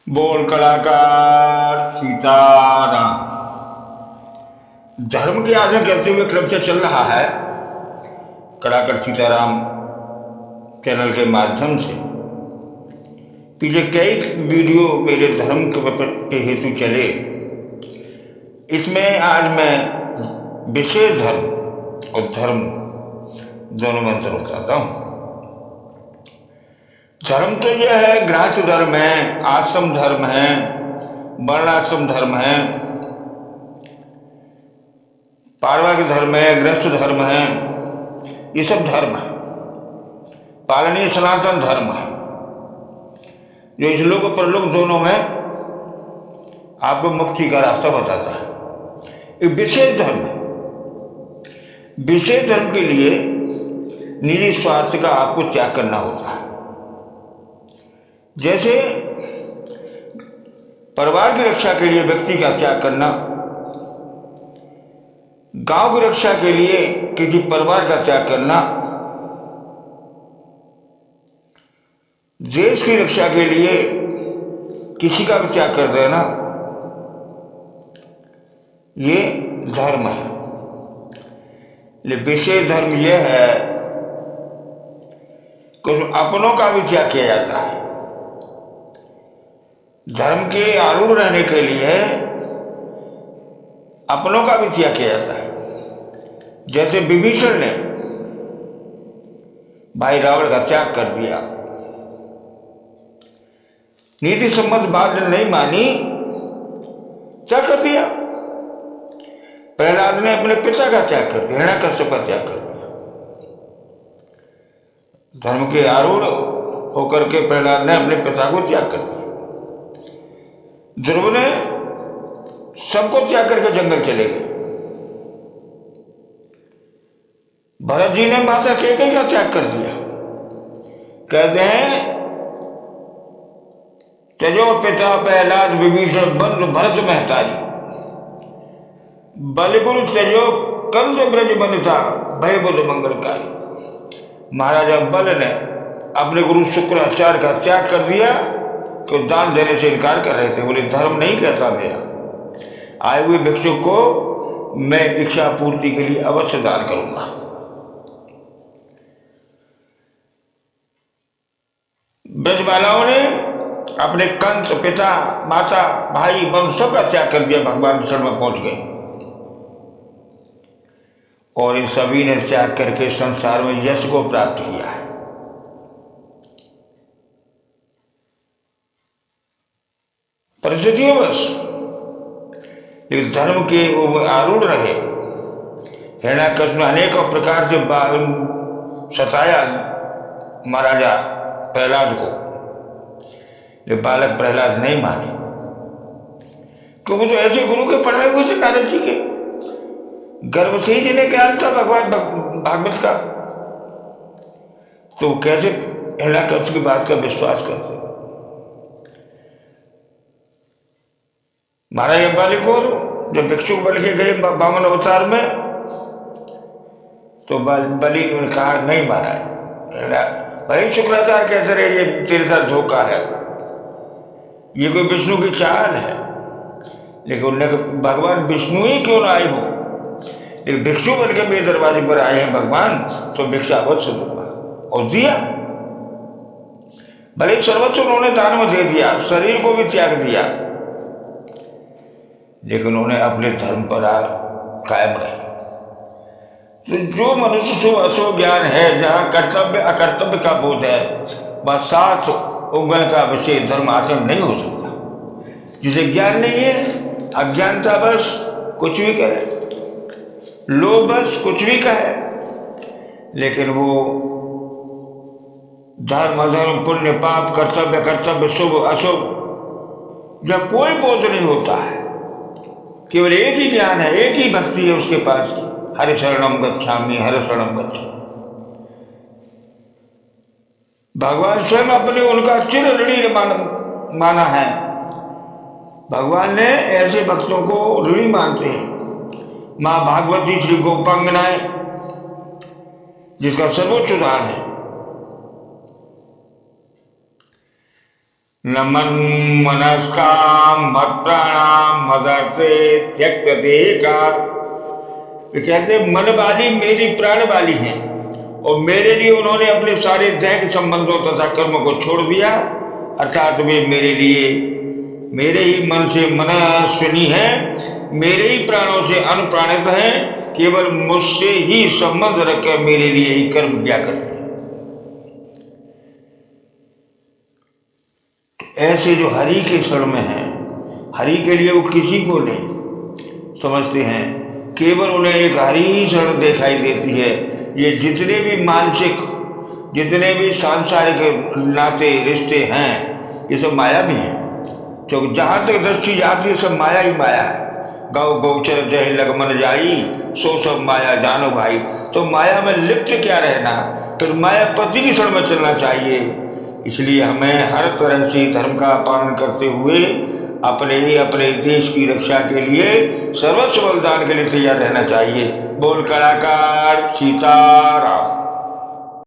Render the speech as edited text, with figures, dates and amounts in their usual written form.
बोल कलाकार सीताराम। धर्म के आदर करते हुए क्रम से चल रहा है कलाकार सीताराम चैनल के माध्यम से। पीछे कई वीडियो मेरे धर्म के हेतु चले। इसमें आज मैं विशेष धर्म और धर्म दोनों में अंतर बताता हूँ। धर्म तो यह है, गृहस्थ धर्म है, आश्रम धर्म है, वर्णाश्रम धर्म है, पारिवारिक धर्म है, गृहस्थ धर्म है, ये सब धर्म है। पालनीय सनातन धर्म है जो इस लोक और परलोक दोनों में आपको मुक्ति का रास्ता बताता है। एक विशेष धर्म है। विशेष धर्म के लिए निजी स्वार्थ का आपको त्याग करना होता है। जैसे परिवार की रक्षा के लिए व्यक्ति का त्याग करना, गांव की रक्षा के लिए किसी परिवार का त्याग करना, देश की रक्षा के लिए किसी का भी त्याग कर देना, ये धर्म है। लेकिन विशेष धर्म यह है कि अपनों का भी त्याग किया जाता है। धर्म के आरूढ़ रहने के लिए अपनों का भी त्याग किया जाता है। जैसे विभीषण ने भाई रावण का त्याग कर दिया, नीति सम्मत बात नहीं मानी, क्या कर दिया? प्रहलाद ने अपने पिता का त्याग कर दिया, हिरण्यकश्यप का त्याग कर दिया। धर्म के आरूढ़ होकर के प्रहलाद ने अपने पिता को त्याग कर दिया। ध्रुव ने सबको त्याग करके जंगल चले गए। भरत जी ने माता कैकेयी का त्याग कर दिया। कहते हैं त्यजो पिता प्रहलाद विभीषण बंधु भरत महतारी, बलिगुरु त्यजो कंस ब्रज बनिता भय बुध मंगलकारी। महाराजा बल ने अपने गुरु शुक्राचार्य का त्याग कर दिया कि दान देने से इनकार कर रहे थे। बोले धर्म नहीं कहता मेरा, आए हुए भिक्षुक को मैं इच्छा पूर्ति के लिए अवश्य दान करूंगा। ब्रजबालाओं ने अपने कंस, पिता, माता, भाई, बहन सबका त्याग कर दिया, भगवान के शरण में पहुंच गए। और इन सभी ने त्याग करके संसार में यश को प्राप्त किया है। परिस्थितियों बस, लेकिन धर्म के वो आरूढ़ रहे। हिरण्यकश्यप ने अनेकों प्रकार से सताया महाराजा प्रहलाद को, जो बालक प्रहलाद नहीं माने, क्योंकि तो ऐसे गुरु के पढ़ाए हुए थे नारद जी के। गर्भ से ही जिन्हें ज्ञान था भगवान भागवत का, तो कैसे हिरण्यकश्यप की बात का विश्वास करते? महाराज अंबाली को जब भिक्षुक बन के गए वामन अवतार में, तो बलि ने कहा नहीं महाराज, भाई शुक्राचार्य कहते रहे ये तेरे साथ धोखा है, ये कोई विष्णु की चाल है। लेकिन उन्होंने भगवान विष्णु ही क्यों ना आए हो, लेकिन भिक्षु बन के मेरे दरवाजे पर आए हैं भगवान, तो भिक्षा अवश्य दूंगा। और दिया, भले सर्वस्व उन्होंने दान में दे दिया, शरीर को भी त्याग दिया, लेकिन उन्होंने अपने धर्म पर कायम रहे। तो जो मनुष्य शुभ अशुभ ज्ञान है, जहाँ कर्तव्य अकर्तव्य का बोध है, वह 7 उंगल का विशेष धर्म आचरण नहीं हो सकता। जिसे ज्ञान नहीं है, अज्ञानता बस कुछ भी करे, लोभ बस कुछ भी कहे, लेकिन वो धर्म अधर्म, पुण्य पाप, कर्तव्य कर्तव्य, शुभ अशुभ, जब कोई बोध नहीं होता है, केवल एक ही ज्ञान है, एक ही भक्ति है उसके पास, हरि शरणम गच्छामि, हरि शरणम गच्छामि। भगवान स्वयं अपने उनका चिर ऋणी माना है। भगवान ने ऐसे भक्तों को ऋणी मानते हैं। मां भागवती श्री गोपांगनाएं, जिसका सर्वोच्च उदाहरण है, न मन मनस्काम मत प्राणाम मदर्थे त्यक्त देका। कहते मन वाली मेरी प्राण वाली है, और मेरे लिए उन्होंने अपने सारे दैहिक संबंधों तथा कर्म को छोड़ दिया, अर्थात वे मेरे लिए मेरे ही मन से मनस्विनी है, मेरे ही प्राणों से अनुप्राणित है, केवल मुझसे ही संबंध रखकर मेरे लिए ही कर्म किया करते हैं। ऐसे जो हरि के शरण में हैं, हरि के लिए वो किसी को नहीं समझते हैं, केवल उन्हें एक हरि ही शरण दिखाई देती है। ये जितने भी मानसिक, जितने भी सांसारिक नाते रिश्ते हैं, ये सब माया भी हैं। तो जहाँ तक दृष्टि जाती है सब माया ही माया है। गौ गौचर जय लगमन जाई, सो सब माया जानो भाई। तो माया में लिप्त क्या रहना, फिर मायापति की शरण में चलना चाहिए। इसलिए हमें हर तरह से धर्म का पालन करते हुए अपने देश की रक्षा के लिए सर्वस्व बलिदान के लिए तैयार रहना चाहिए। बोल कलाकार सीताराम।